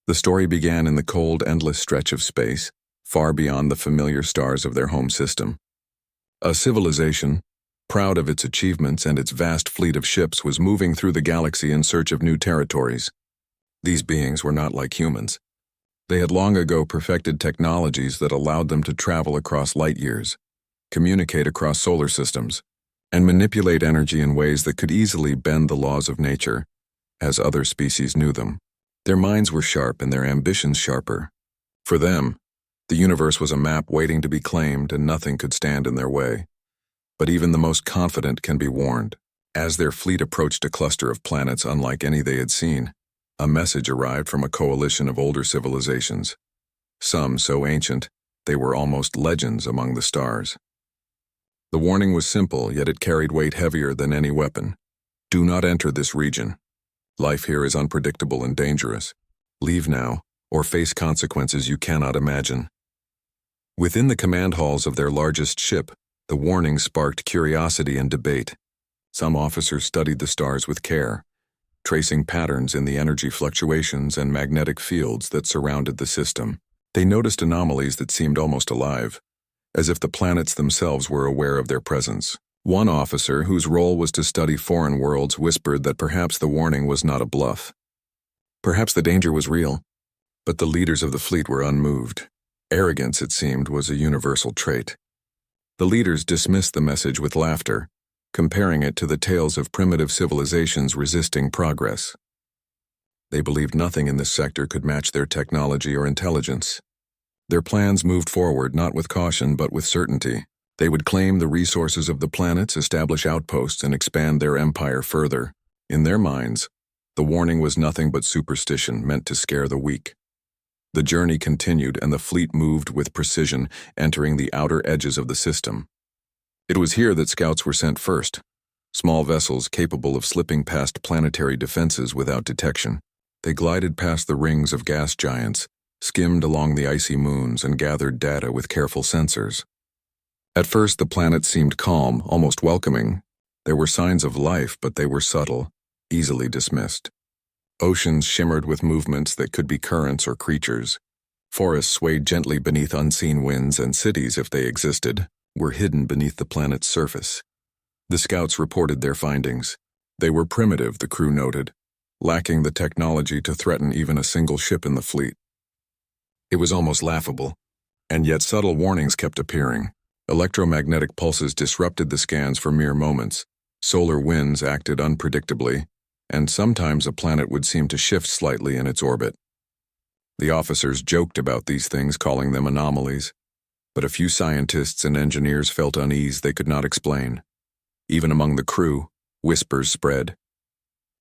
The story began in the cold, endless stretch of space, far beyond the familiar stars of their home system. A civilization, proud of its achievements and its vast fleet of ships, was moving through the galaxy in search of new territories. These beings were not like humans. They had long ago perfected technologies that allowed them to travel across light years, communicate across solar systems, and manipulate energy in ways that could easily bend the laws of nature, as other species knew them. Their minds were sharp and their ambitions sharper. For them, the universe was a map waiting to be claimed, and nothing could stand in their way. But even the most confident can be warned. As their fleet approached a cluster of planets unlike any they had seen, a message arrived from a coalition of older civilizations. Some so ancient, they were almost legends among the stars. The warning was simple, yet it carried weight heavier than any weapon. Do not enter this region. Life here is unpredictable and dangerous. Leave now, or face consequences you cannot imagine. Within the command halls of their largest ship, the warning sparked curiosity and debate. Some officers studied the stars with care, tracing patterns in the energy fluctuations and magnetic fields that surrounded the system. They noticed anomalies that seemed almost alive, as if the planets themselves were aware of their presence. One officer, whose role was to study foreign worlds, whispered that perhaps the warning was not a bluff. Perhaps the danger was real, but the leaders of the fleet were unmoved. Arrogance, it seemed, was a universal trait. The leaders dismissed the message with laughter, comparing it to the tales of primitive civilizations resisting progress. They believed nothing in this sector could match their technology or intelligence. Their plans moved forward not with caution but with certainty. They would claim the resources of the planets, establish outposts, and expand their empire further. In their minds, the warning was nothing but superstition meant to scare the weak. The journey continued, and the fleet moved with precision, entering the outer edges of the system. It was here that scouts were sent first, small vessels capable of slipping past planetary defenses without detection. They glided past the rings of gas giants, skimmed along the icy moons, and gathered data with careful sensors. At first, the planet seemed calm, almost welcoming. There were signs of life, but they were subtle, easily dismissed. Oceans shimmered with movements that could be currents or creatures. Forests swayed gently beneath unseen winds, and cities, if they existed, were hidden beneath the planet's surface. The scouts reported their findings. They were primitive, the crew noted, lacking the technology to threaten even a single ship in the fleet. It was almost laughable, and yet subtle warnings kept appearing. Electromagnetic pulses disrupted the scans for mere moments. Solar winds acted unpredictably, and sometimes a planet would seem to shift slightly in its orbit. The officers joked about these things, calling them anomalies, but a few scientists and engineers felt unease they could not explain. Even among the crew, whispers spread.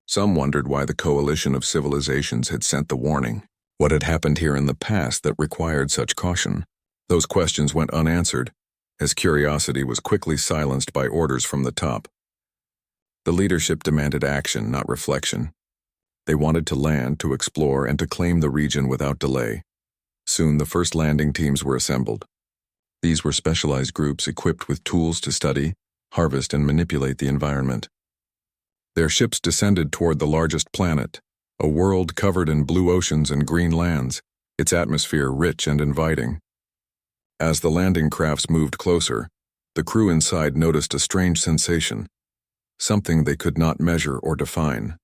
Some wondered why the coalition of civilizations had sent the warning. What had happened here in the past that required such caution? Those questions went unanswered, as curiosity was quickly silenced by orders from the top. The leadership demanded action, not reflection. They wanted to land, to explore, and to claim the region without delay. Soon the first landing teams were assembled. These were specialized groups equipped with tools to study, harvest, and manipulate the environment. Their ships descended toward the largest planet, a world covered in blue oceans and green lands, its atmosphere rich and inviting. As the landing crafts moved closer, the crew inside noticed a strange sensation, something they could not measure or define.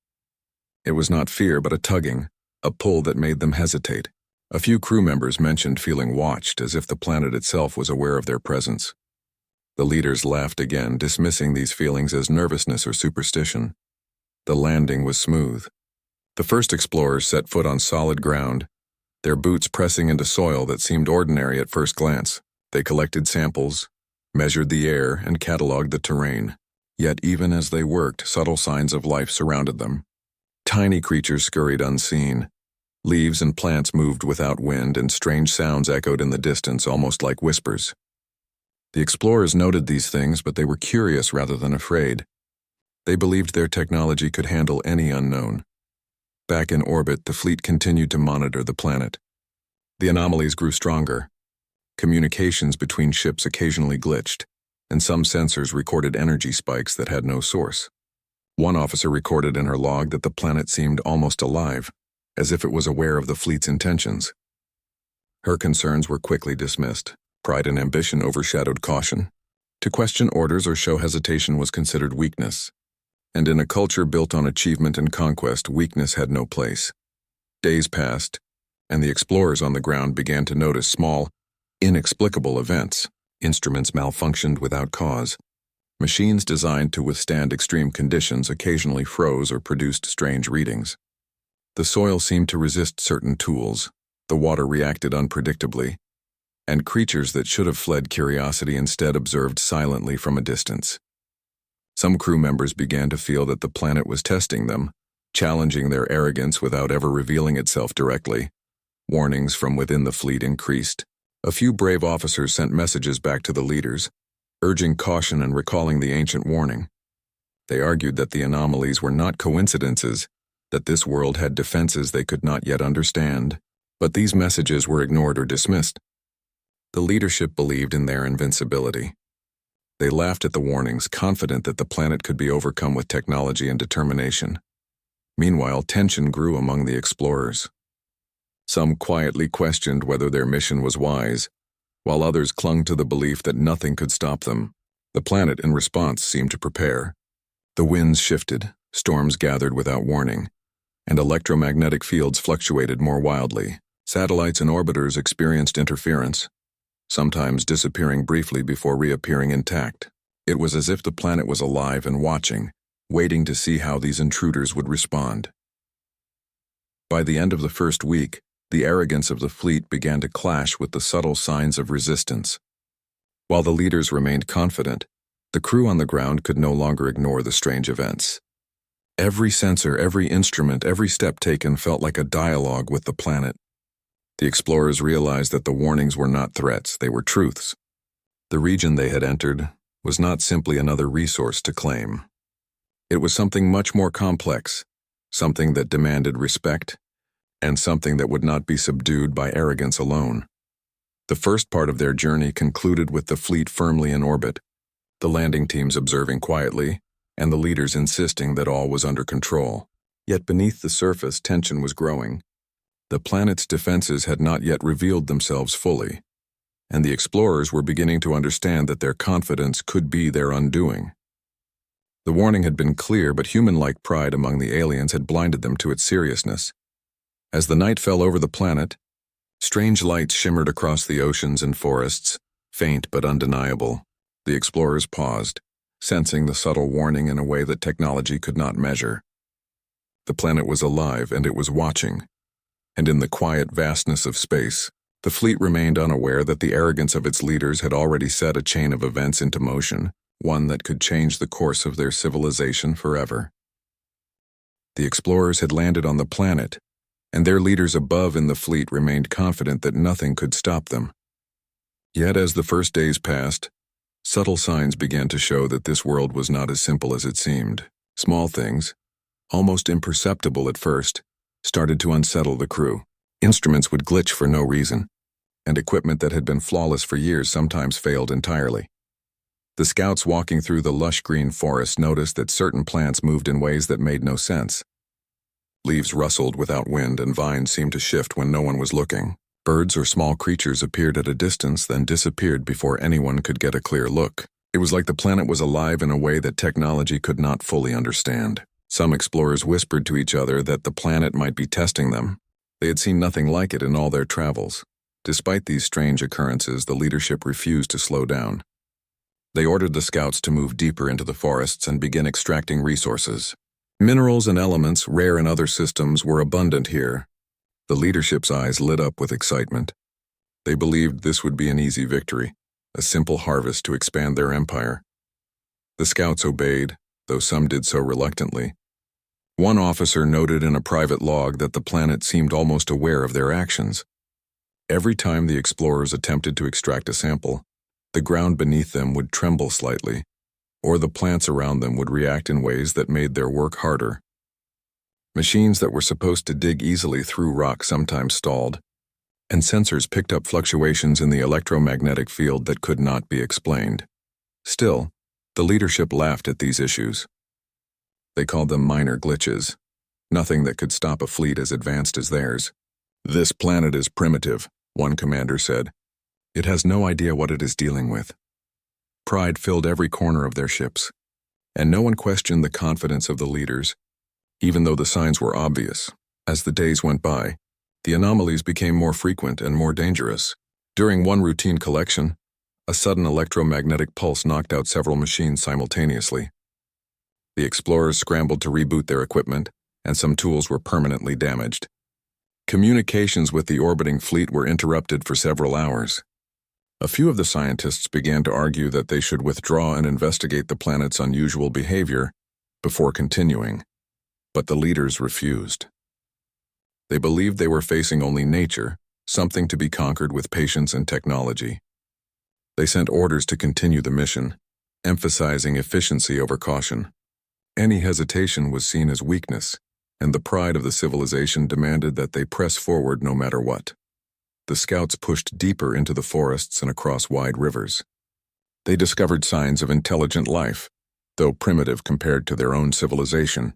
It was not fear, but a tugging, a pull that made them hesitate. A few crew members mentioned feeling watched, as if the planet itself was aware of their presence. The leaders laughed again, dismissing these feelings as nervousness or superstition. The landing was smooth. The first explorers set foot on solid ground, their boots pressing into soil that seemed ordinary at first glance. They collected samples, measured the air, and cataloged the terrain. Yet even as they worked, subtle signs of life surrounded them. Tiny creatures scurried unseen. Leaves and plants moved without wind, and strange sounds echoed in the distance, almost like whispers. The explorers noted these things, but they were curious rather than afraid. They believed their technology could handle any unknown. Back in orbit, the fleet continued to monitor the planet. The anomalies grew stronger. Communications between ships occasionally glitched, and some sensors recorded energy spikes that had no source. One officer recorded in her log that the planet seemed almost alive, as if it was aware of the fleet's intentions. Her concerns were quickly dismissed. Pride and ambition overshadowed caution. To question orders or show hesitation was considered weakness. And in a culture built on achievement and conquest, weakness had no place. Days passed, and the explorers on the ground began to notice small, inexplicable events. Instruments malfunctioned without cause. Machines designed to withstand extreme conditions occasionally froze or produced strange readings. The soil seemed to resist certain tools, the water reacted unpredictably, and creatures that should have fled curiosity instead observed silently from a distance. Some crew members began to feel that the planet was testing them, challenging their arrogance without ever revealing itself directly. Warnings from within the fleet increased. A few brave officers sent messages back to the leaders, urging caution and recalling the ancient warning. They argued that the anomalies were not coincidences, that this world had defenses they could not yet understand, but these messages were ignored or dismissed. The leadership believed in their invincibility. They laughed at the warnings, confident that the planet could be overcome with technology and determination. Meanwhile, tension grew among the explorers. Some quietly questioned whether their mission was wise, while others clung to the belief that nothing could stop them. The planet, in response, seemed to prepare. The winds shifted, storms gathered without warning, and electromagnetic fields fluctuated more wildly. Satellites and orbiters experienced interference, sometimes disappearing briefly before reappearing intact. It was as if the planet was alive and watching, waiting to see how these intruders would respond. By the end of the first week, the arrogance of the fleet began to clash with the subtle signs of resistance. While the leaders remained confident, the crew on the ground could no longer ignore the strange events. Every sensor, every instrument, every step taken felt like a dialogue with the planet. The explorers realized that the warnings were not threats, they were truths. The region they had entered was not simply another resource to claim. It was something much more complex, something that demanded respect, and something that would not be subdued by arrogance alone. The first part of their journey concluded with the fleet firmly in orbit, the landing teams observing quietly, and the leaders insisting that all was under control. Yet beneath the surface, tension was growing. The planet's defenses had not yet revealed themselves fully, and the explorers were beginning to understand that their confidence could be their undoing. The warning had been clear, but human-like pride among the aliens had blinded them to its seriousness. As the night fell over the planet, strange lights shimmered across the oceans and forests, faint but undeniable. The explorers paused, sensing the subtle warning in a way that technology could not measure. The planet was alive, and it was watching. And in the quiet vastness of space, the fleet remained unaware that the arrogance of its leaders had already set a chain of events into motion, one that could change the course of their civilization forever. The explorers had landed on the planet, and their leaders above in the fleet remained confident that nothing could stop them. Yet as the first days passed, subtle signs began to show that this world was not as simple as it seemed. Small things, almost imperceptible at first, started to unsettle the crew. Instruments would glitch for no reason, and equipment that had been flawless for years sometimes failed entirely. The scouts walking through the lush green forest noticed that certain plants moved in ways that made no sense. Leaves rustled without wind, and vines seemed to shift when no one was looking. Birds or small creatures appeared at a distance, then disappeared before anyone could get a clear look. It was like the planet was alive in a way that technology could not fully understand. Some explorers whispered to each other that the planet might be testing them. They had seen nothing like it in all their travels. Despite these strange occurrences, the leadership refused to slow down. They ordered the scouts to move deeper into the forests and begin extracting resources. Minerals and elements, rare in other systems, were abundant here. The leadership's eyes lit up with excitement. They believed this would be an easy victory, a simple harvest to expand their empire. The scouts obeyed, though some did so reluctantly. One officer noted in a private log that the planet seemed almost aware of their actions. Every time the explorers attempted to extract a sample, the ground beneath them would tremble slightly, or the plants around them would react in ways that made their work harder. Machines that were supposed to dig easily through rock sometimes stalled, and sensors picked up fluctuations in the electromagnetic field that could not be explained. Still, the leadership laughed at these issues. They called them minor glitches. nothing that could stop a fleet as advanced as theirs. "This planet is primitive," one commander said. "It has no idea what it is dealing with." Pride filled every corner of their ships, and no one questioned the confidence of the leaders, even though the signs were obvious. As the days went by, the anomalies became more frequent and more dangerous. During one routine collection, a sudden electromagnetic pulse knocked out several machines simultaneously. The explorers scrambled to reboot their equipment, and some tools were permanently damaged. Communications with the orbiting fleet were interrupted for several hours. A few of the scientists began to argue that they should withdraw and investigate the planet's unusual behavior before continuing, but the leaders refused. They believed they were facing only nature, something to be conquered with patience and technology. They sent orders to continue the mission, emphasizing efficiency over caution. Any hesitation was seen as weakness, and the pride of the civilization demanded that they press forward no matter what. The scouts pushed deeper into the forests and across wide rivers. They discovered signs of intelligent life, though primitive compared to their own civilization.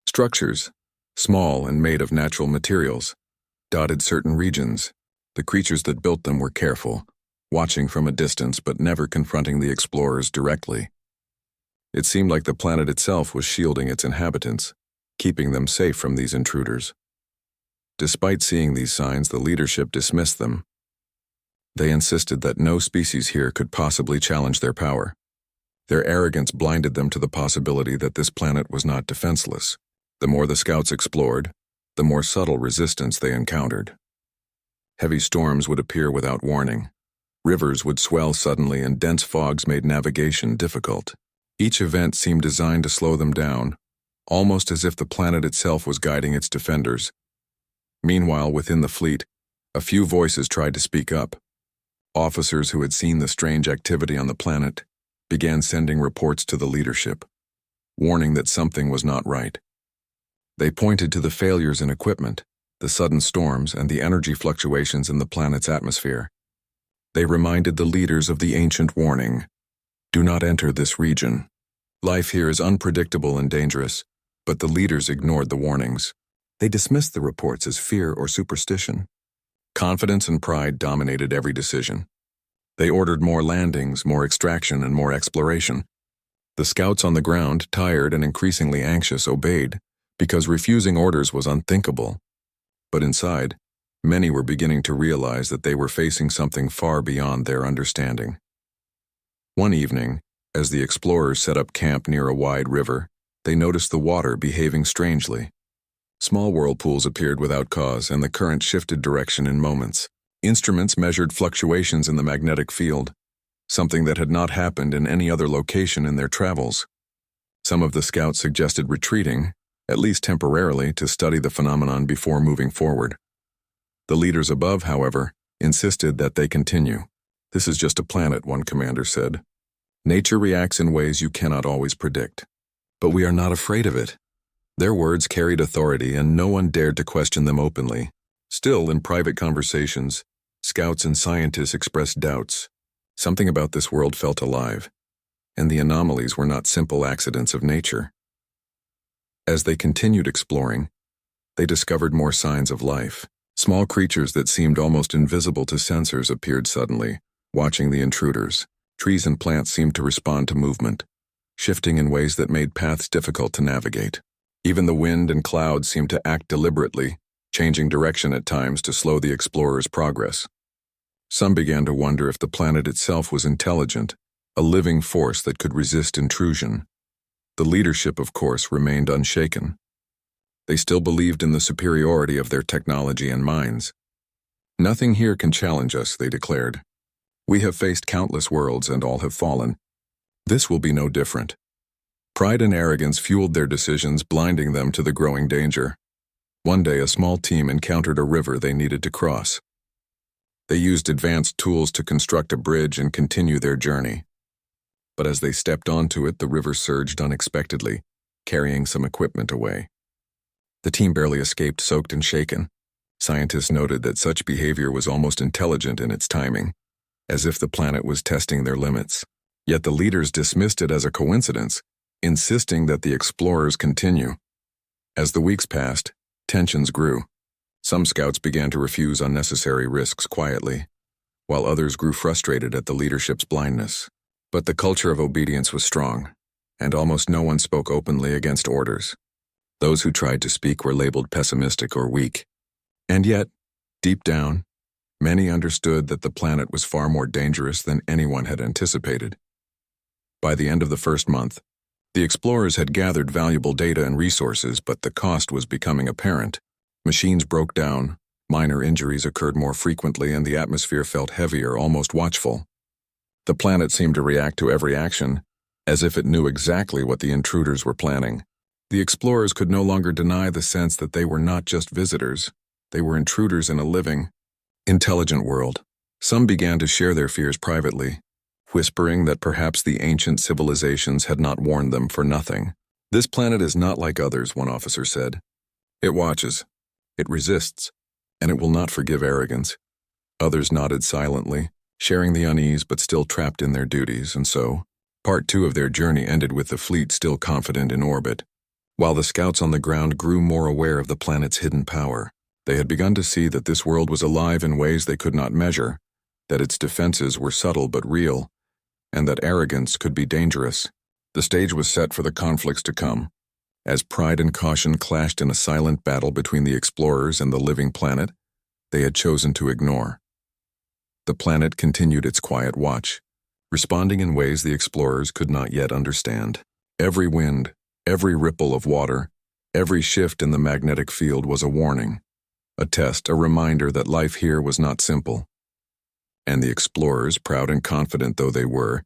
Structures, small and made of natural materials, dotted certain regions. The creatures that built them were careful, watching from a distance but never confronting the explorers directly. It seemed like the planet itself was shielding its inhabitants, keeping them safe from these intruders. Despite seeing these signs, the leadership dismissed them. They insisted that no species here could possibly challenge their power. Their arrogance blinded them to the possibility that this planet was not defenseless. The more the scouts explored, the more subtle resistance they encountered. Heavy storms would appear without warning. Rivers would swell suddenly, and dense fogs made navigation difficult. Each event seemed designed to slow them down, almost as if the planet itself was guiding its defenders. Meanwhile, within the fleet, a few voices tried to speak up. Officers who had seen the strange activity on the planet began sending reports to the leadership, warning that something was not right. They pointed to the failures in equipment, the sudden storms, and the energy fluctuations in the planet's atmosphere. They reminded the leaders of the ancient warning: "Do not enter this region." Life here is unpredictable and dangerous, but the leaders ignored the warnings. They dismissed the reports as fear or superstition. Confidence and pride dominated every decision. They ordered more landings, more extraction, and more exploration. The scouts on the ground, tired and increasingly anxious, obeyed, because refusing orders was unthinkable. But inside, many were beginning to realize that they were facing something far beyond their understanding. One evening, as the explorers set up camp near a wide river, they noticed the water behaving strangely. Small whirlpools appeared without cause, and the current shifted direction in moments. Instruments measured fluctuations in the magnetic field, something that had not happened in any other location in their travels. Some of the scouts suggested retreating, at least temporarily, to study the phenomenon before moving forward. The leaders above, however, insisted that they continue. "This is just a planet," one commander said. "Nature reacts in ways you cannot always predict. But we are not afraid of it." Their words carried authority, and no one dared to question them openly. Still, in private conversations, scouts and scientists expressed doubts. Something about this world felt alive, and the anomalies were not simple accidents of nature. As they continued exploring, they discovered more signs of life. Small creatures that seemed almost invisible to sensors appeared suddenly, watching the intruders. Trees and plants seemed to respond to movement, shifting in ways that made paths difficult to navigate. Even the wind and clouds seemed to act deliberately, changing direction at times to slow the explorers' progress. Some began to wonder if the planet itself was intelligent, a living force that could resist intrusion. The leadership, of course, remained unshaken. They still believed in the superiority of their technology and minds. "Nothing here can challenge us," they declared. "We have faced countless worlds and all have fallen. This will be no different." Pride and arrogance fueled their decisions, blinding them to the growing danger. One day, a small team encountered a river they needed to cross. They used advanced tools to construct a bridge and continue their journey. But as they stepped onto it, the river surged unexpectedly, carrying some equipment away. The team barely escaped, soaked and shaken. Scientists noted that such behavior was almost intelligent in its timing, as if the planet was testing their limits. Yet the leaders dismissed it as a coincidence, insisting that the explorers continue. As the weeks passed, tensions grew. Some scouts began to refuse unnecessary risks quietly, while others grew frustrated at the leadership's blindness. But the culture of obedience was strong, and almost no one spoke openly against orders. Those who tried to speak were labeled pessimistic or weak. And yet, deep down, many understood that the planet was far more dangerous than anyone had anticipated. By the end of the first month, the explorers had gathered valuable data and resources, but the cost was becoming apparent. Machines broke down, minor injuries occurred more frequently, and the atmosphere felt heavier, almost watchful. The planet seemed to react to every action, as if it knew exactly what the intruders were planning. The explorers could no longer deny the sense that they were not just visitors, they were intruders in a living, intelligent world. Some began to share their fears privately, whispering that perhaps the ancient civilizations had not warned them for nothing. "This planet is not like others," one officer said. "It watches, it resists, and it will not forgive arrogance." Others nodded silently, sharing the unease but still trapped in their duties, and so, part 2 of their journey ended with the fleet still confident in orbit. While the scouts on the ground grew more aware of the planet's hidden power, they had begun to see that this world was alive in ways they could not measure, that its defenses were subtle but real, and that arrogance could be dangerous. The stage was set for the conflicts to come, as pride and caution clashed in a silent battle between the explorers and the living planet they had chosen to ignore. The planet continued its quiet watch, responding in ways the explorers could not yet understand. Every wind, every ripple of water, every shift in the magnetic field was a warning, a test, a reminder that life here was not simple. And the explorers, proud and confident though they were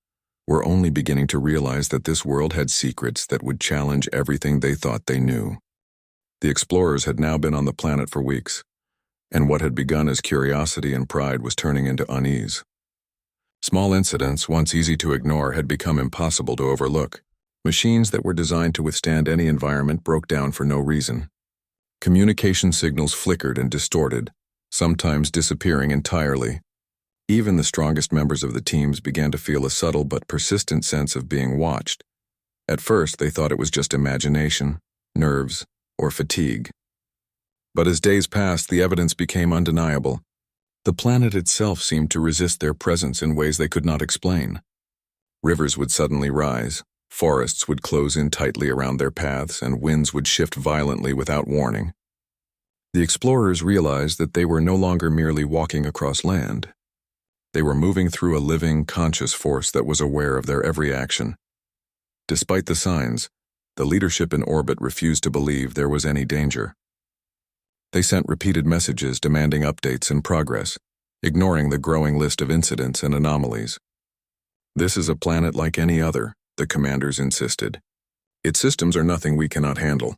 only beginning to realize that this world had secrets that would challenge everything they thought they knew. The explorers had now been on the planet for weeks, and what had begun as curiosity and pride was turning into unease. Small incidents, once easy to ignore, had become impossible to overlook. Machines that were designed to withstand any environment broke down for no reason. Communication signals flickered and distorted, sometimes disappearing entirely. Even the strongest members of the teams began to feel a subtle but persistent sense of being watched. At first, they thought it was just imagination, nerves, or fatigue. But as days passed, the evidence became undeniable. The planet itself seemed to resist their presence in ways they could not explain. Rivers would suddenly rise, forests would close in tightly around their paths, and winds would shift violently without warning. The explorers realized that they were no longer merely walking across land. They were moving through a living, conscious force that was aware of their every action. Despite the signs, the leadership in orbit refused to believe there was any danger. They sent repeated messages demanding updates and progress, ignoring the growing list of incidents and anomalies. "This is a planet like any other," the commanders insisted. "Its systems are nothing we cannot handle.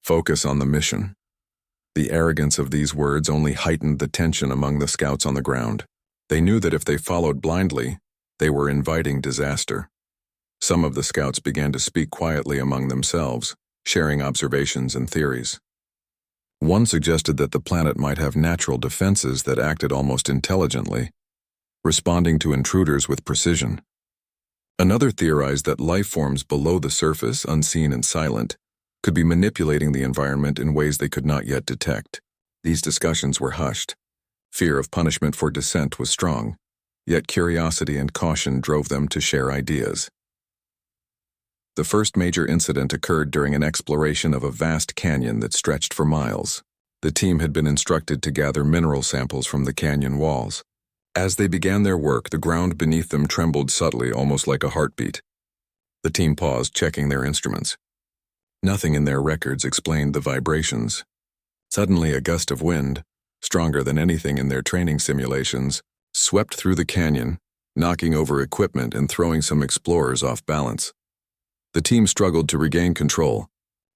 Focus on the mission." The arrogance of these words only heightened the tension among the scouts on the ground. They knew that if they followed blindly, they were inviting disaster. Some of the scouts began to speak quietly among themselves, sharing observations and theories. One suggested that the planet might have natural defenses that acted almost intelligently, responding to intruders with precision. Another theorized that life forms below the surface, unseen and silent, could be manipulating the environment in ways they could not yet detect. These discussions were hushed. Fear of punishment for dissent was strong, yet curiosity and caution drove them to share ideas. The first major incident occurred during an exploration of a vast canyon that stretched for miles. The team had been instructed to gather mineral samples from the canyon walls. As they began their work, the ground beneath them trembled subtly, almost like a heartbeat. The team paused, checking their instruments. Nothing in their records explained the vibrations. Suddenly, a gust of wind, stronger than anything in their training simulations, swept through the canyon, knocking over equipment and throwing some explorers off balance. The team struggled to regain control,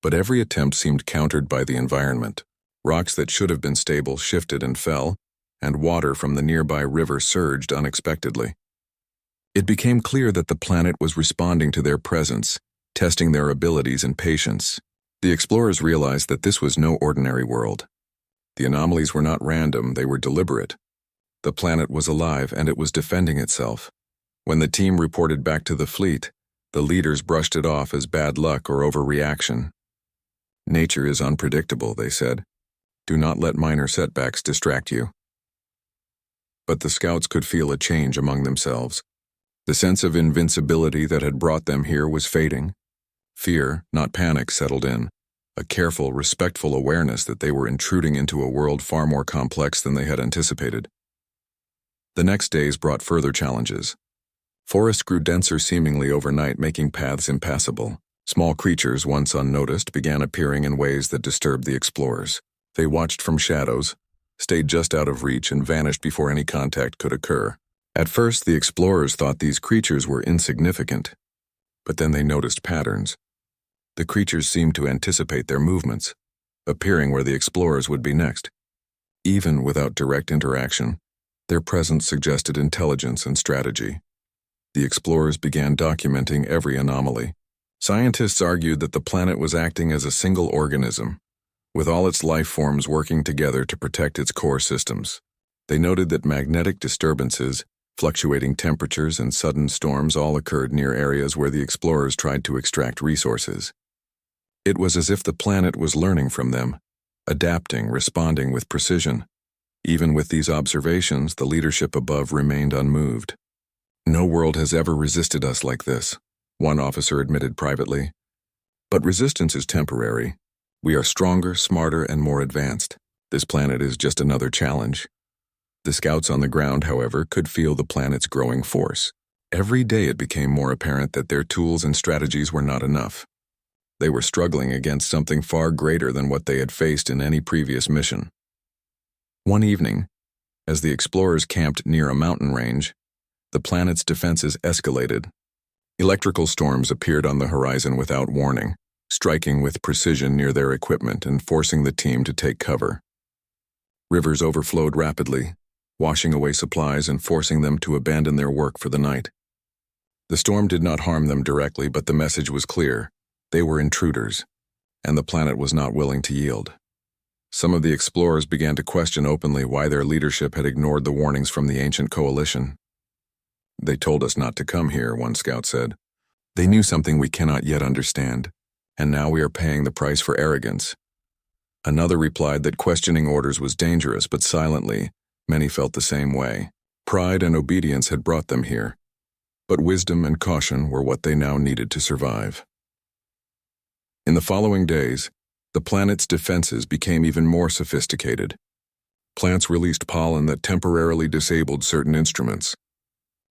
but every attempt seemed countered by the environment. Rocks that should have been stable shifted and fell, and water from the nearby river surged unexpectedly. It became clear that the planet was responding to their presence, testing their abilities and patience. The explorers realized that this was no ordinary world. The anomalies were not random, they were deliberate. The planet was alive, and it was defending itself. When the team reported back to the fleet, the leaders brushed it off as bad luck or overreaction. Nature is unpredictable, they said. Do not let minor setbacks distract you. But the scouts could feel a change among themselves. The sense of invincibility that had brought them here was fading. Fear, not panic, settled in, a careful, respectful awareness that they were intruding into a world far more complex than they had anticipated. The next days brought further challenges. Forest grew denser seemingly overnight, making paths impassable. Small creatures, once unnoticed, began appearing in ways that disturbed the explorers. They watched from shadows, stayed just out of reach, and vanished before any contact could occur. At first, the explorers thought these creatures were insignificant, but then they noticed patterns. The creatures seemed to anticipate their movements, appearing where the explorers would be next. Even without direct interaction, their presence suggested intelligence and strategy. The explorers began documenting every anomaly. Scientists argued that the planet was acting as a single organism, with all its life forms working together to protect its core systems. They noted that magnetic disturbances, fluctuating temperatures, and sudden storms all occurred near areas where the explorers tried to extract resources. It was as if the planet was learning from them, adapting, responding with precision. Even with these observations, the leadership above remained unmoved. No world has ever resisted us like this, one officer admitted privately. But resistance is temporary. We are stronger, smarter, and more advanced. This planet is just another challenge. The scouts on the ground, however, could feel the planet's growing force. Every day it became more apparent that their tools and strategies were not enough. They were struggling against something far greater than what they had faced in any previous mission. One evening, as the explorers camped near a mountain range, the planet's defenses escalated. Electrical storms appeared on the horizon without warning, striking with precision near their equipment and forcing the team to take cover. Rivers overflowed rapidly, washing away supplies and forcing them to abandon their work for the night. The storm did not harm them directly, but the message was clear. They were intruders, and the planet was not willing to yield. Some of the explorers began to question openly why their leadership had ignored the warnings from the ancient coalition. They told us not to come here, one scout said. They knew something we cannot yet understand, and now we are paying the price for arrogance. Another replied that questioning orders was dangerous, but silently, many felt the same way. Pride and obedience had brought them here, but wisdom and caution were what they now needed to survive. In the following days, the planet's defenses became even more sophisticated. Plants released pollen that temporarily disabled certain instruments.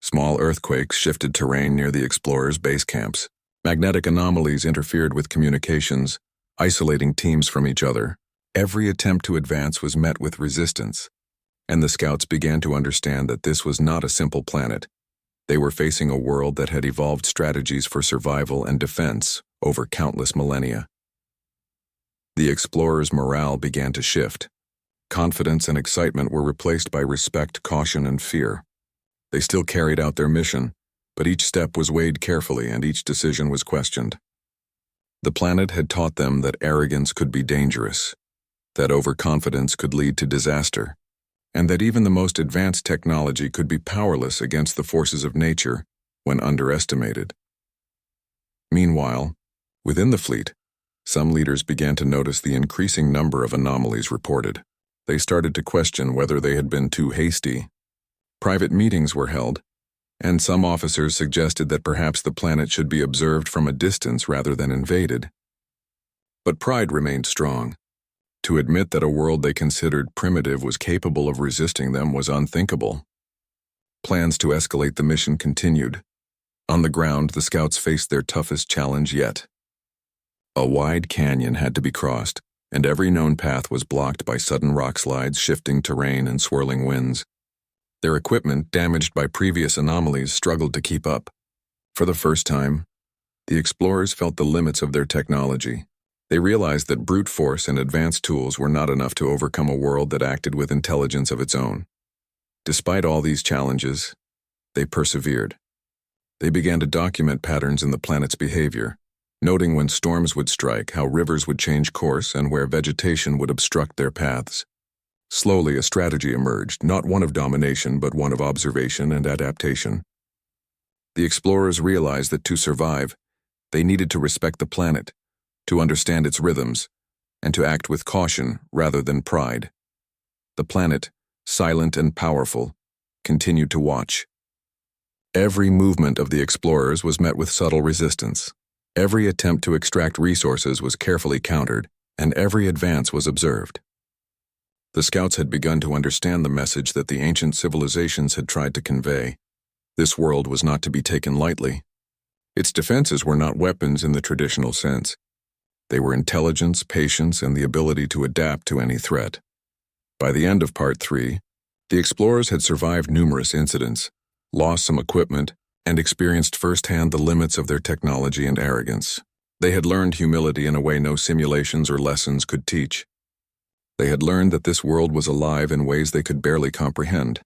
Small earthquakes shifted terrain near the explorers' base camps. Magnetic anomalies interfered with communications, isolating teams from each other. Every attempt to advance was met with resistance, and the scouts began to understand that this was not a simple planet. They were facing a world that had evolved strategies for survival and defense over countless millennia. The explorers' morale began to shift. Confidence and excitement were replaced by respect, caution, and fear. They still carried out their mission, but each step was weighed carefully and each decision was questioned. The planet had taught them that arrogance could be dangerous, that overconfidence could lead to disaster, and that even the most advanced technology could be powerless against the forces of nature when underestimated. Meanwhile, within the fleet, some leaders began to notice the increasing number of anomalies reported. They started to question whether they had been too hasty. Private meetings were held, and some officers suggested that perhaps the planet should be observed from a distance rather than invaded. But pride remained strong. To admit that a world they considered primitive was capable of resisting them was unthinkable. Plans to escalate the mission continued. On the ground, the scouts faced their toughest challenge yet. A wide canyon had to be crossed, and every known path was blocked by sudden rock slides, shifting terrain, and swirling winds. Their equipment, damaged by previous anomalies, struggled to keep up. For the first time, the explorers felt the limits of their technology. They realized that brute force and advanced tools were not enough to overcome a world that acted with intelligence of its own. Despite all these challenges, they persevered. They began to document patterns in the planet's behavior, noting when storms would strike, how rivers would change course, and where vegetation would obstruct their paths. Slowly, a strategy emerged, not one of domination, but one of observation and adaptation. The explorers realized that to survive, they needed to respect the planet, to understand its rhythms, and to act with caution rather than pride. The planet, silent and powerful, continued to watch. Every movement of the explorers was met with subtle resistance. Every attempt to extract resources was carefully countered, and every advance was observed. The scouts had begun to understand the message that the ancient civilizations had tried to convey. This world was not to be taken lightly. Its defenses were not weapons in the traditional sense. They were intelligence, patience, and the ability to adapt to any threat. By the end of Part 3, the explorers had survived numerous incidents, lost some equipment, and experienced firsthand the limits of their technology and arrogance. They had learned humility in a way no simulations or lessons could teach. They had learned that this world was alive in ways they could barely comprehend,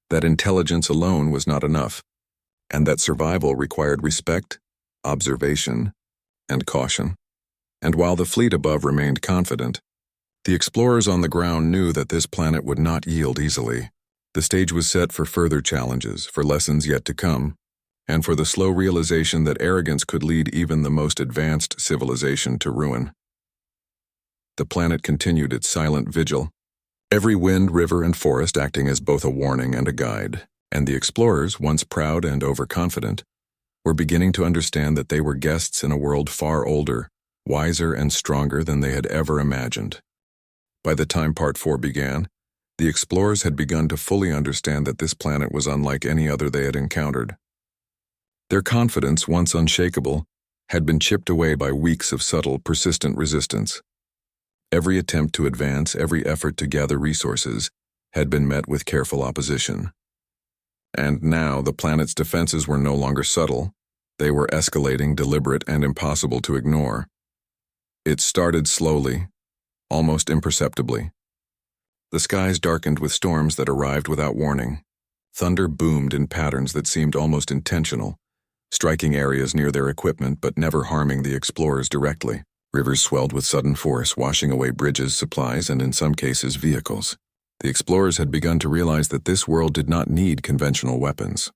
that intelligence alone was not enough, and that survival required respect, observation, and caution. And while the fleet above remained confident, the explorers on the ground knew that this planet would not yield easily. The stage was set for further challenges, for lessons yet to come, and for the slow realization that arrogance could lead even the most advanced civilization to ruin. The planet continued its silent vigil, every wind, river, and forest acting as both a warning and a guide, and the explorers, once proud and overconfident, were beginning to understand that they were guests in a world far older, wiser, and stronger than they had ever imagined. By the time Part 4 began, the explorers had begun to fully understand that this planet was unlike any other they had encountered. Their confidence, once unshakable, had been chipped away by weeks of subtle, persistent resistance. Every attempt to advance, every effort to gather resources, had been met with careful opposition. And now the planet's defenses were no longer subtle. They were escalating, deliberate, and impossible to ignore. It started slowly, almost imperceptibly. The skies darkened with storms that arrived without warning. Thunder boomed in patterns that seemed almost intentional, striking areas near their equipment but never harming the explorers directly. Rivers swelled with sudden force, washing away bridges, supplies, and in some cases vehicles. The explorers had begun to realize that this world did not need conventional weapons.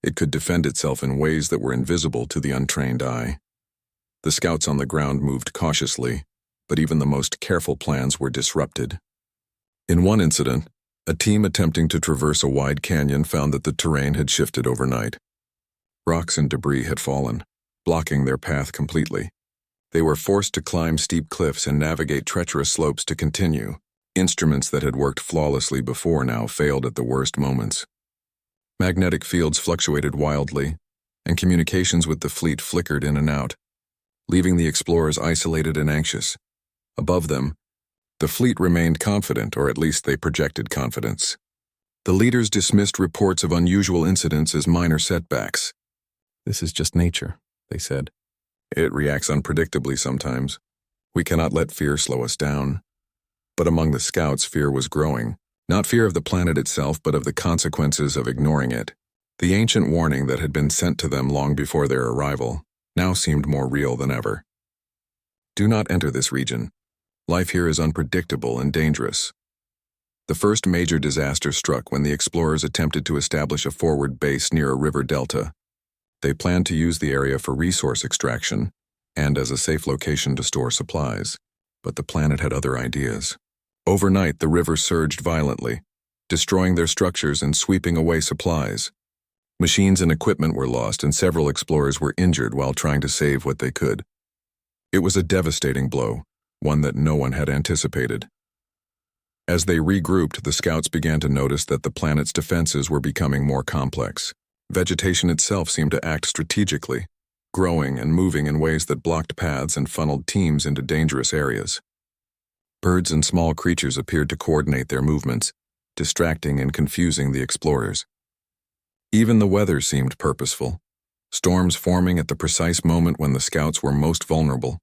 It could defend itself in ways that were invisible to the untrained eye. The scouts on the ground moved cautiously, but even the most careful plans were disrupted. In one incident, a team attempting to traverse a wide canyon found that the terrain had shifted overnight. Rocks and debris had fallen, blocking their path completely. They were forced to climb steep cliffs and navigate treacherous slopes to continue. Instruments that had worked flawlessly before now failed at the worst moments. Magnetic fields fluctuated wildly, and communications with the fleet flickered in and out, leaving the explorers isolated and anxious. Above them, the fleet remained confident, or at least they projected confidence. The leaders dismissed reports of unusual incidents as minor setbacks. "This is just nature," they said. "It reacts unpredictably sometimes. We cannot let fear slow us down." But among the scouts, fear was growing. Not fear of the planet itself, but of the consequences of ignoring it. The ancient warning that had been sent to them long before their arrival now seemed more real than ever. "Do not enter this region. Life here is unpredictable and dangerous." The first major disaster struck when the explorers attempted to establish a forward base near a river delta. They planned to use the area for resource extraction and as a safe location to store supplies, but the planet had other ideas. Overnight, the river surged violently, destroying their structures and sweeping away supplies. Machines and equipment were lost, and several explorers were injured while trying to save what they could. It was a devastating blow, one that no one had anticipated. As they regrouped, the scouts began to notice that the planet's defenses were becoming more complex. Vegetation itself seemed to act strategically, growing and moving in ways that blocked paths and funneled teams into dangerous areas. Birds and small creatures appeared to coordinate their movements, distracting and confusing the explorers. Even the weather seemed purposeful, storms forming at the precise moment when the scouts were most vulnerable.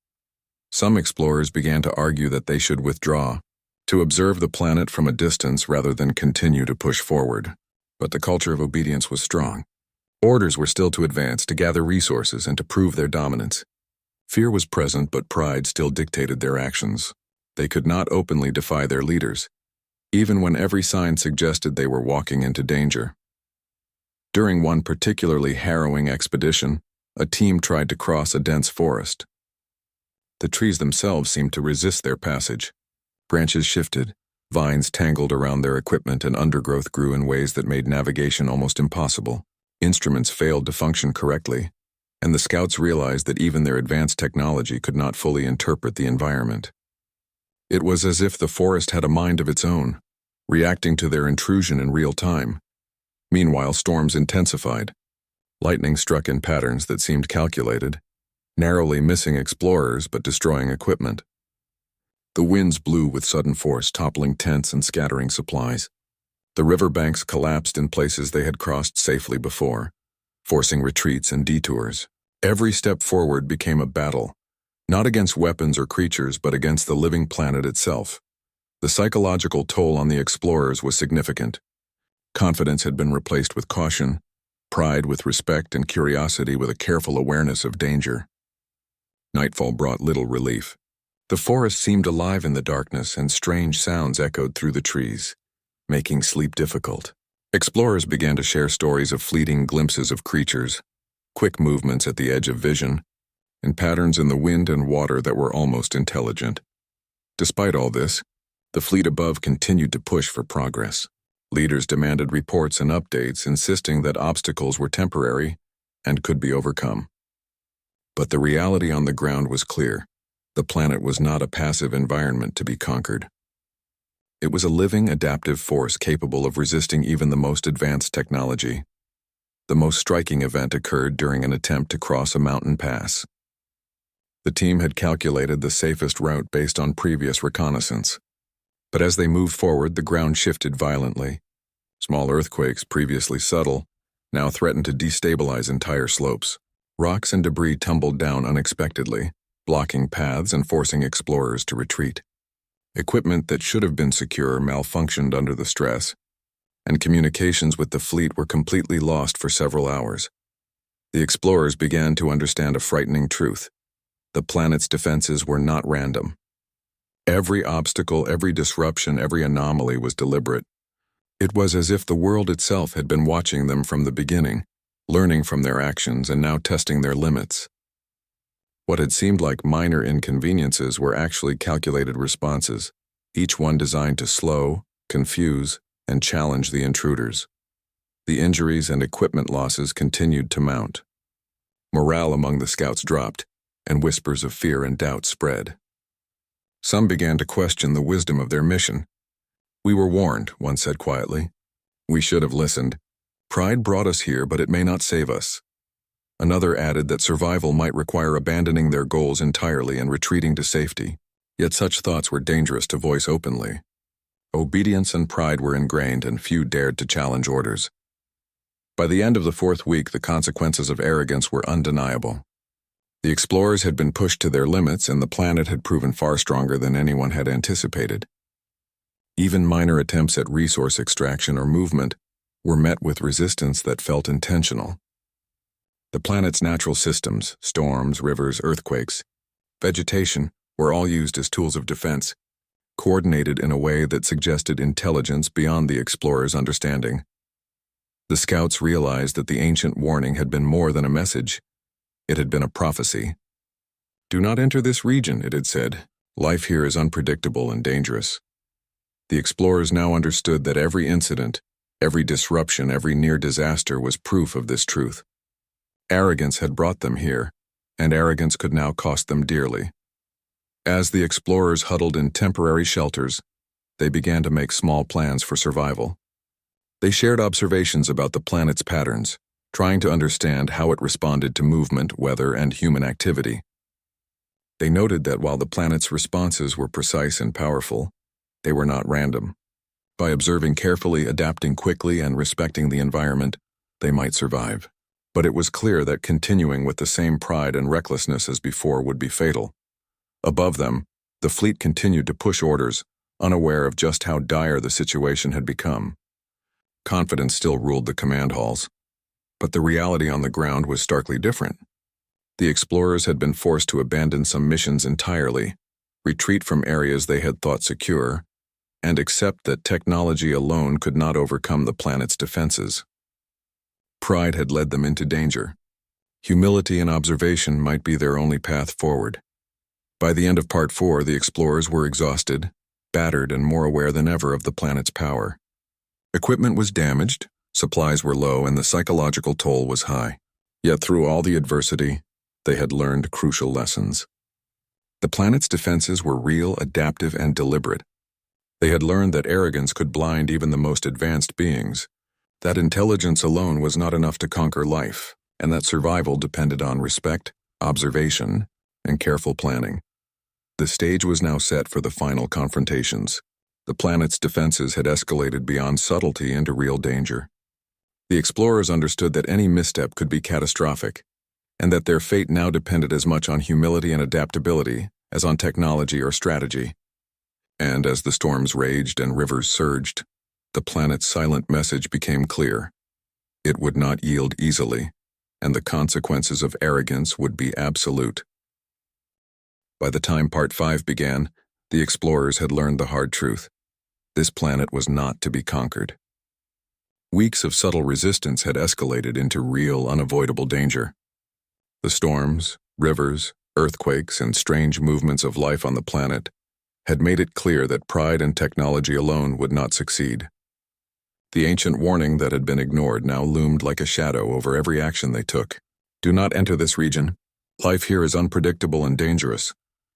Some explorers began to argue that they should withdraw, to observe the planet from a distance rather than continue to push forward. But the culture of obedience was strong. Orders were still to advance, to gather resources, and to prove their dominance. Fear was present, but pride still dictated their actions. They could not openly defy their leaders, even when every sign suggested they were walking into danger. During one particularly harrowing expedition, a team tried to cross a dense forest. The trees themselves seemed to resist their passage. Branches shifted, vines tangled around their equipment, and undergrowth grew in ways that made navigation almost impossible. Instruments failed to function correctly, and the scouts realized that even their advanced technology could not fully interpret the environment. It was as if the forest had a mind of its own, reacting to their intrusion in real time. Meanwhile, storms intensified. Lightning struck in patterns that seemed calculated, narrowly missing explorers but destroying equipment. The winds blew with sudden force, toppling tents and scattering supplies. The riverbanks collapsed in places they had crossed safely before, forcing retreats and detours. Every step forward became a battle, not against weapons or creatures, but against the living planet itself. The psychological toll on the explorers was significant. Confidence had been replaced with caution, pride with respect, and curiosity with a careful awareness of danger. Nightfall brought little relief. The forest seemed alive in the darkness, and strange sounds echoed through the trees, making sleep difficult. Explorers began to share stories of fleeting glimpses of creatures, quick movements at the edge of vision, and patterns in the wind and water that were almost intelligent. Despite all this, the fleet above continued to push for progress. Leaders demanded reports and updates, insisting that obstacles were temporary and could be overcome. But the reality on the ground was clear. The planet was not a passive environment to be conquered. It was a living, adaptive force capable of resisting even the most advanced technology. The most striking event occurred during an attempt to cross a mountain pass. The team had calculated the safest route based on previous reconnaissance. But as they moved forward, the ground shifted violently. Small earthquakes, previously subtle, now threatened to destabilize entire slopes. Rocks and debris tumbled down unexpectedly, blocking paths and forcing explorers to retreat. Equipment that should have been secure malfunctioned under the stress, and communications with the fleet were completely lost for several hours. The explorers began to understand a frightening truth. The planet's defenses were not random. Every obstacle, every disruption, every anomaly was deliberate. It was as if the world itself had been watching them from the beginning, learning from their actions and now testing their limits. What had seemed like minor inconveniences were actually calculated responses, each one designed to slow, confuse, and challenge the intruders. The injuries and equipment losses continued to mount. Morale among the scouts dropped, and whispers of fear and doubt spread. Some began to question the wisdom of their mission. "We were warned," one said quietly. "We should have listened. Pride brought us here, but it may not save us." Another added that survival might require abandoning their goals entirely and retreating to safety. Yet such thoughts were dangerous to voice openly. Obedience and pride were ingrained, and few dared to challenge orders. By the end of the 4th week, the consequences of arrogance were undeniable. The explorers had been pushed to their limits, and the planet had proven far stronger than anyone had anticipated. Even minor attempts at resource extraction or movement were met with resistance that felt intentional. The planet's natural systems, storms, rivers, earthquakes, vegetation, were all used as tools of defense, coordinated in a way that suggested intelligence beyond the explorers' understanding. The scouts realized that the ancient warning had been more than a message. It had been a prophecy. "Do not enter this region," it had said. "Life here is unpredictable and dangerous." The explorers now understood that every incident, every disruption, every near disaster was proof of this truth. Arrogance had brought them here, and arrogance could now cost them dearly. As the explorers huddled in temporary shelters, they began to make small plans for survival. They shared observations about the planet's patterns, trying to understand how it responded to movement, weather, and human activity. They noted that while the planet's responses were precise and powerful, they were not random. By observing carefully, adapting quickly, and respecting the environment, they might survive. But it was clear that continuing with the same pride and recklessness as before would be fatal. Above them, the fleet continued to push orders, unaware of just how dire the situation had become. Confidence still ruled the command halls, but the reality on the ground was starkly different. The explorers had been forced to abandon some missions entirely, retreat from areas they had thought secure, and accept that technology alone could not overcome the planet's defenses. Pride had led them into danger. Humility and observation might be their only path forward. By the end of Part 4, the explorers were exhausted, battered, and more aware than ever of the planet's power. Equipment was damaged, supplies were low, and the psychological toll was high. Yet through all the adversity, they had learned crucial lessons. The planet's defenses were real, adaptive, and deliberate. They had learned that arrogance could blind even the most advanced beings, that intelligence alone was not enough to conquer life, and that survival depended on respect, observation, and careful planning. The stage was now set for the final confrontations. The planet's defenses had escalated beyond subtlety into real danger. The explorers understood that any misstep could be catastrophic, and that their fate now depended as much on humility and adaptability as on technology or strategy. And as the storms raged and rivers surged, the planet's silent message became clear. It would not yield easily, and the consequences of arrogance would be absolute. By the time Part 5 began, the explorers had learned the hard truth. This planet was not to be conquered. Weeks of subtle resistance had escalated into real, unavoidable danger. The storms, rivers, earthquakes, and strange movements of life on the planet had made it clear that pride and technology alone would not succeed. The ancient warning that had been ignored now loomed like a shadow over every action they took. Do not enter this region. Life here is unpredictable and dangerous.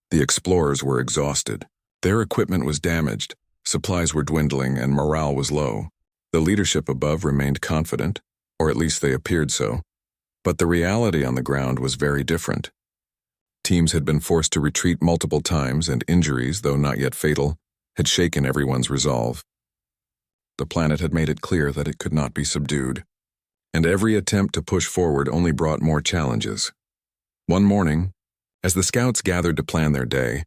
The explorers were exhausted. Their equipment was damaged, supplies were dwindling, and morale was low. The leadership above remained confident, or at least they appeared so. But the reality on the ground was very different. Teams had been forced to retreat multiple times, and injuries, though not yet fatal, had shaken everyone's resolve. The planet had made it clear that it could not be subdued, and every attempt to push forward only brought more challenges. One morning, as the scouts gathered to plan their day,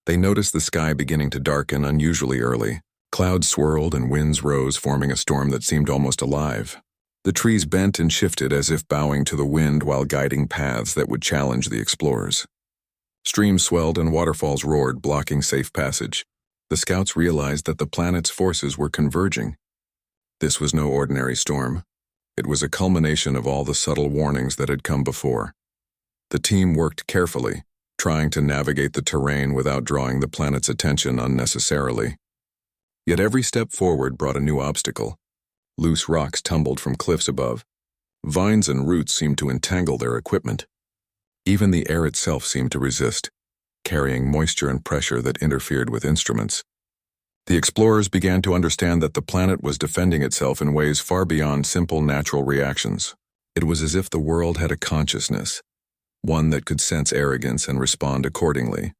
they noticed the sky beginning to darken unusually early. Clouds swirled and winds rose, forming a storm that seemed almost alive. The trees bent and shifted as if bowing to the wind while guiding paths that would challenge the explorers. Streams swelled and waterfalls roared, blocking safe passage. The scouts realized that the planet's forces were converging. This was no ordinary storm. It was a culmination of all the subtle warnings that had come before. The team worked carefully, trying to navigate the terrain without drawing the planet's attention unnecessarily. Yet every step forward brought a new obstacle. Loose rocks tumbled from cliffs above. Vines and roots seemed to entangle their equipment. Even the air itself seemed to resist, carrying moisture and pressure that interfered with instruments. The explorers began to understand that the planet was defending itself in ways far beyond simple natural reactions. It was as if the world had a consciousness, one that could sense arrogance and respond accordingly.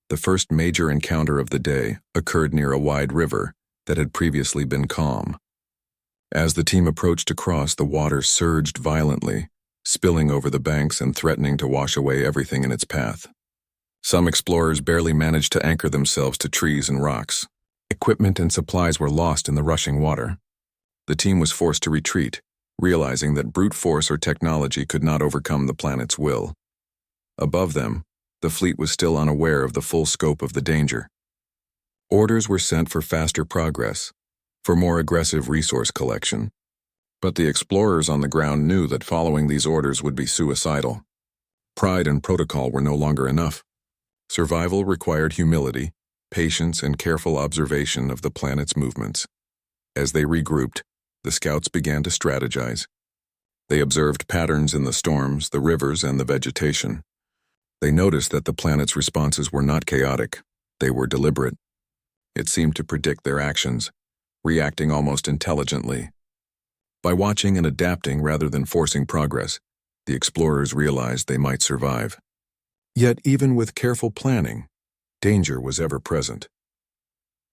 The first major encounter of the day occurred near a wide river that had previously been calm. As the team approached to cross, the water surged violently, spilling over the banks and threatening to wash away everything in its path. Some explorers barely managed to anchor themselves to trees and rocks. Equipment and supplies were lost in the rushing water. The team was forced to retreat, realizing that brute force or technology could not overcome the planet's will. Above them, the fleet was still unaware of the full scope of the danger. Orders were sent for faster progress, for more aggressive resource collection. But the explorers on the ground knew that following these orders would be suicidal. Pride and protocol were no longer enough. Survival required humility, patience, and careful observation of the planet's movements. As they regrouped, the scouts began to strategize. They observed patterns in the storms, the rivers, and the vegetation. They noticed that the planet's responses were not chaotic. They were deliberate. It seemed to predict their actions, reacting almost intelligently. By watching and adapting rather than forcing progress, the explorers realized they might survive. Yet even with careful planning, danger was ever present.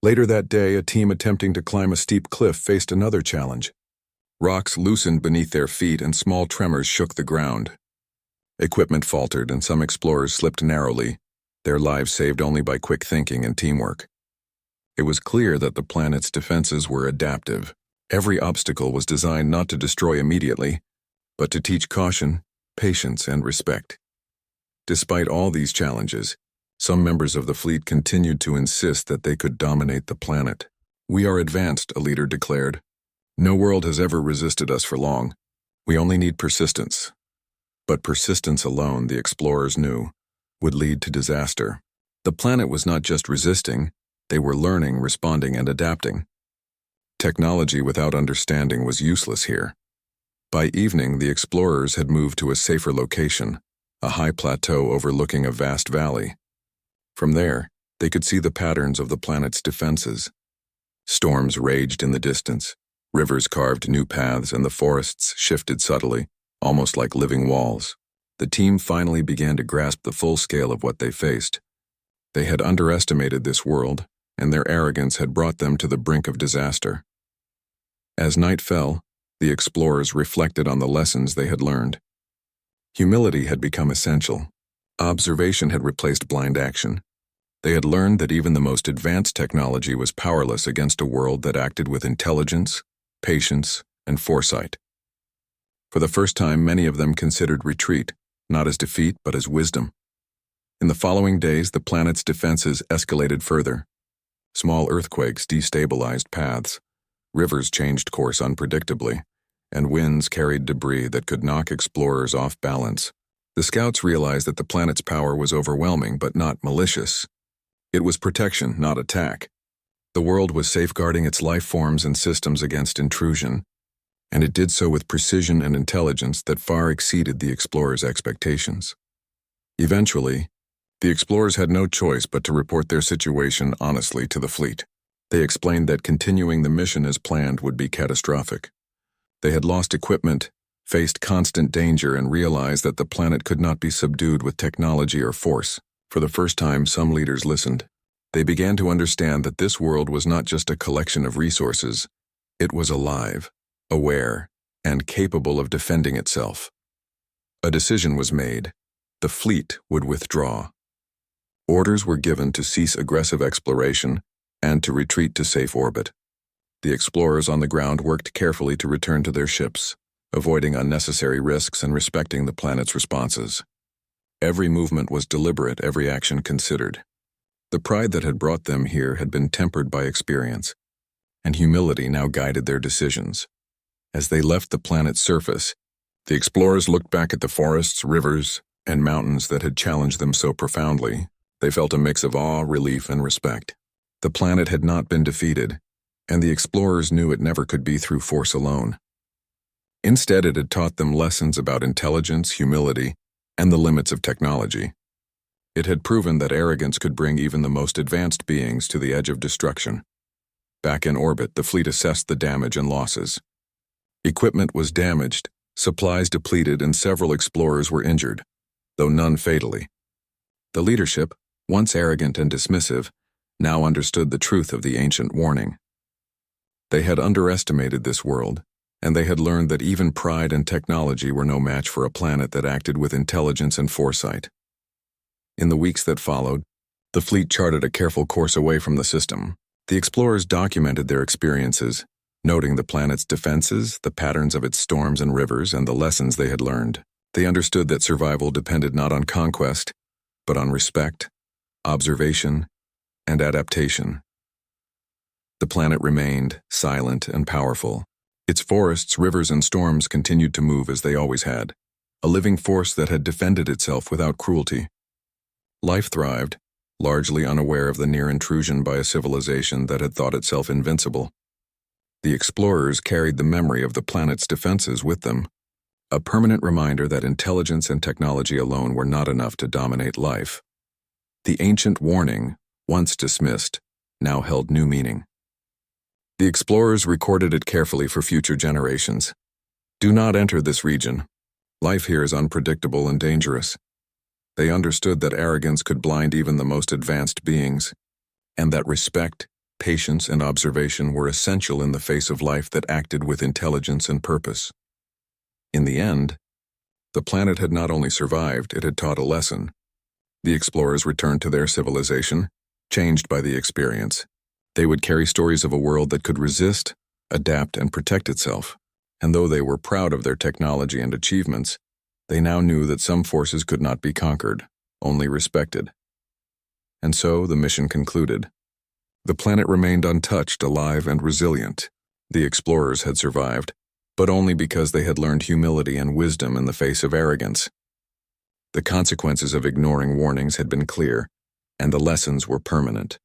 Later that day, a team attempting to climb a steep cliff faced another challenge. Rocks loosened beneath their feet and small tremors shook the ground. Equipment faltered and some explorers slipped narrowly, their lives saved only by quick thinking and teamwork. It was clear that the planet's defenses were adaptive. Every obstacle was designed not to destroy immediately, but to teach caution, patience, and respect. Despite all these challenges, some members of the fleet continued to insist that they could dominate the planet. "We are advanced," a leader declared. "No world has ever resisted us for long. We only need persistence." But persistence alone, the explorers knew, would lead to disaster. The planet was not just resisting, they were learning, responding, and adapting. Technology without understanding was useless here. By evening, the explorers had moved to a safer location, a high plateau overlooking a vast valley. From there, they could see the patterns of the planet's defenses. Storms raged in the distance, rivers carved new paths, and the forests shifted subtly, almost like living walls. The team finally began to grasp the full scale of what they faced. They had underestimated this world, and their arrogance had brought them to the brink of disaster. As night fell, the explorers reflected on the lessons they had learned. Humility had become essential. Observation had replaced blind action. They had learned that even the most advanced technology was powerless against a world that acted with intelligence, patience, and foresight. For the first time, many of them considered retreat, not as defeat but as wisdom. In the following days, the planet's defenses escalated further. Small earthquakes destabilized paths, rivers changed course unpredictably, and winds carried debris that could knock explorers off balance. The scouts realized that the planet's power was overwhelming but not malicious. It was protection, not attack. The world was safeguarding its life forms and systems against intrusion, and it did so with precision and intelligence that far exceeded the explorers' expectations. Eventually, the explorers had no choice but to report their situation honestly to the fleet. They explained that continuing the mission as planned would be catastrophic. They had lost equipment, faced constant danger, and realized that the planet could not be subdued with technology or force. For the first time, some leaders listened. They began to understand that this world was not just a collection of resources. It was alive, aware, and capable of defending itself. A decision was made. The fleet would withdraw. Orders were given to cease aggressive exploration and to retreat to safe orbit. The explorers on the ground worked carefully to return to their ships, avoiding unnecessary risks and respecting the planet's responses. Every movement was deliberate, every action considered. The pride that had brought them here had been tempered by experience, and humility now guided their decisions. As they left the planet's surface, the explorers looked back at the forests, rivers, and mountains that had challenged them so profoundly. They felt a mix of awe, relief, and respect. The planet had not been defeated, and the explorers knew it never could be through force alone. Instead, it had taught them lessons about intelligence, humility, and the limits of technology. It had proven that arrogance could bring even the most advanced beings to the edge of destruction. Back in orbit, the fleet assessed the damage and losses. Equipment was damaged, supplies depleted, and several explorers were injured, though none fatally. The leadership, once arrogant and dismissive, now understood the truth of the ancient warning. They had underestimated this world, and they had learned that even pride and technology were no match for a planet that acted with intelligence and foresight. In the weeks that followed, the fleet charted a careful course away from the system. The explorers documented their experiences, noting the planet's defenses, the patterns of its storms and rivers, and the lessons they had learned. They understood that survival depended not on conquest, but on respect, observation, and adaptation. The planet remained silent and powerful. Its forests, rivers, and storms continued to move as they always had, a living force that had defended itself without cruelty. Life thrived, largely unaware of the near intrusion by a civilization that had thought itself invincible. The explorers carried the memory of the planet's defenses with them, a permanent reminder that intelligence and technology alone were not enough to dominate life. The ancient warning, once dismissed, now held new meaning. The explorers recorded it carefully for future generations. Do not enter this region. Life here is unpredictable and dangerous. They understood that arrogance could blind even the most advanced beings, and that respect, patience, and observation were essential in the face of life that acted with intelligence and purpose. In the end, the planet had not only survived, it had taught a lesson. The explorers returned to their civilization, changed by the experience. They would carry stories of a world that could resist, adapt, and protect itself. And though they were proud of their technology and achievements, they now knew that some forces could not be conquered, only respected. And so the mission concluded. The planet remained untouched, alive, and resilient. The explorers had survived, but only because they had learned humility and wisdom in the face of arrogance. The consequences of ignoring warnings had been clear, and the lessons were permanent.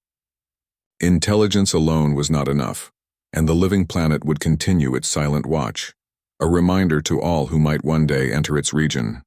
Intelligence alone was not enough, and the living planet would continue its silent watch, a reminder to all who might one day enter its region.